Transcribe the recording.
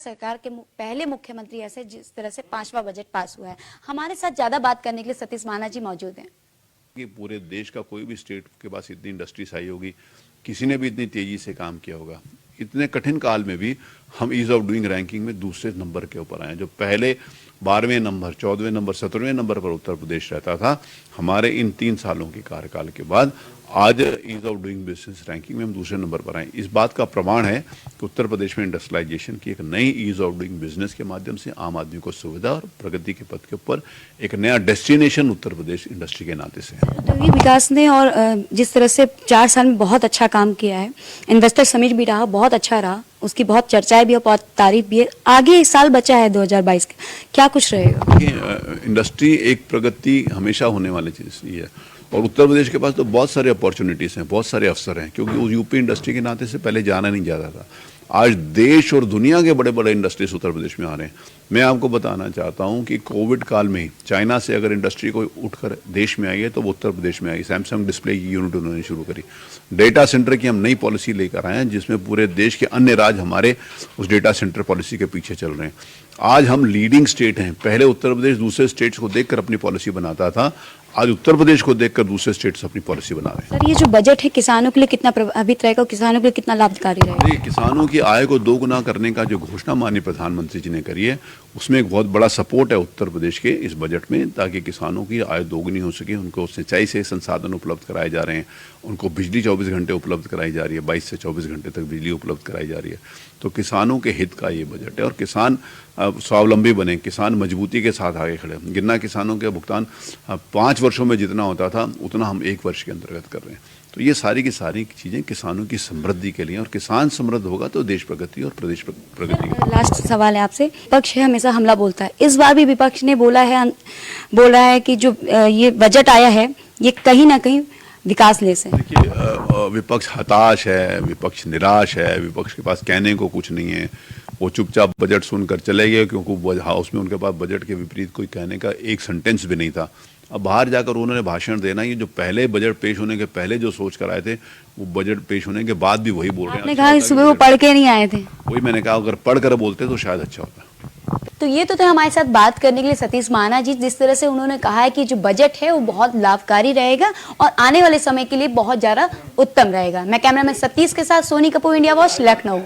सरकार के पहले मुख्यमंत्री ऐसे जिस तरह से 5वां बजट पास हुआ है। हमारे साथ ज्यादा बात करने के लिए सतीश माना जी मौजूद हैं। कि पूरे देश का कोई भी स्टेट के पास इतनी इंडस्ट्रीज आई होगी, किसी ने भी इतनी तेजी से काम किया होगा। इतने कठिन काल में भी हम ईज ऑफ डूइंग रैंकिंग में दूसरे नंबर के ऊपर आए। जो पहले 12वें नंबर, 14वें नंबर, 17वें नंबर पर उत्तर प्रदेश रहता था, हमारे इन 3 सालों के कार्यकाल के बाद आज ease of doing business ranking में हम दूसरे नंबर पर आए। इस बात का प्रमाण है कि उत्तर प्रदेश में इंडस्ट्रियलाइजेशन की एक नई ईज ऑफ डूइंग बिजनेस के माध्यम से आम आदमी को सुविधा और प्रगति के पथ के ऊपर एक नया डेस्टिनेशन उत्तर प्रदेश इंडस्ट्री के नाते से है। औद्योगिक विकास ने और जिस तरह से 4 साल में बहुत अच्छा काम किया है, इन्वेस्टर समिट भी रहा, बहुत अच्छा रहा, उसकी बहुत चर्चाएं भी और बहुत तारीफ भी है। आगे इस साल बचा है 2022 का, क्या कुछ रहेगा? इंडस्ट्री एक प्रगति हमेशा होने वाली चीज है और उत्तर प्रदेश के पास तो बहुत सारे अपॉर्चुनिटीज हैं, बहुत सारे अवसर हैं, क्योंकि उस यूपी इंडस्ट्री के नाते से पहले जाना नहीं जाता था। आज देश और दुनिया के बड़े बड़े इंडस्ट्रीज उत्तर प्रदेश में आ रहे हैं। मैं आपको बताना चाहता हूं कि कोविड काल में चाइना से अगर इंडस्ट्री कोई उठकर देश में आई है तो वो उत्तर प्रदेश में आई। सैमसंग डिस्प्ले की यूनिट उन्होंने शुरू करी। डेटा सेंटर की हम नई पॉलिसी लेकर आए हैं, जिसमें पूरे देश के अन्य राज्य हमारे उस डेटा सेंटर पॉलिसी के पीछे चल रहे हैं। आज हम लीडिंग स्टेट हैं। पहले उत्तर प्रदेश दूसरे स्टेट्स को देखकर अपनी पॉलिसी बनाता था, आज उत्तर प्रदेश को देखकर दूसरे स्टेट्स अपनी पॉलिसी बना रहे हैं। सर, ये जो बजट है किसानों के लिए कितना प्रभावित रहेगा और किसानों के लिए कितना लाभकारी रहेगा? किसानों की आय को दोगुना करने का जो घोषणा माननीय प्रधानमंत्री जी ने करी है, उसमें एक बहुत बड़ा सपोर्ट है उत्तर प्रदेश के इस बजट में, ताकि किसानों की आय दोगुनी हो सके। उनको सिंचाई से संसाधन उपलब्ध कराए जा रहे हैं, उनको बिजली 24 घंटे उपलब्ध कराई जा रही है, 22 से 24 घंटे तक बिजली उपलब्ध कराई जा रही है। तो किसानों के हित का ये बजट है और किसान स्वावलंबी बने, किसान मजबूती के साथ आगे खड़े। गिरना किसानों के भुगतान 5 वर्षों में जितना होता था उतना हम 1 वर्ष के अंतर्गत कर रहे हैं। तो ये सारी की सारी चीज़ें किसानों की समृद्धि के लिए, और किसान समृद्ध होगा तो देश प्रगति और प्रदेश प्रगति। लास्ट सवाल है आपसे। विपक्ष है हमेशा हमला बोलता है, इस बार भी विपक्ष ने बोला है कि जो ये बजट आया है ये कहीं ना कहीं विकास लेस है। देखिए, विपक्ष हताश है, विपक्ष निराश है, विपक्ष के पास कहने को कुछ नहीं है। वो चुपचाप बजट सुनकर चले गए, क्योंकि हाउस में उनके पास बजट के विपरीत कोई कहने का एक सेंटेंस भी नहीं था। अब बाहर जाकर उन्होंने भाषण देना, ये जो पहले बजट पेश होने के पहले जो सोच कर आए थे, वो बजट पेश होने के बाद भी वही बोल रहे हैं। आपने कहा सुबह वो पढ़ के नहीं आए थे। वही मैंने कहा, अगर पढ़ कर बोलते तो शायद अच्छा होता। तो ये तो थे हमारे साथ बात करने के लिए सतीश माना जी, जिस तरह से उन्होंने कहा है कि जो बजट है वो बहुत लाभकारी रहेगा और आने वाले समय के लिए बहुत ज्यादा उत्तम रहेगा। मैं कैमरामैन सतीश के साथ सोनी कपूर, इंडिया वॉच, लखनऊ।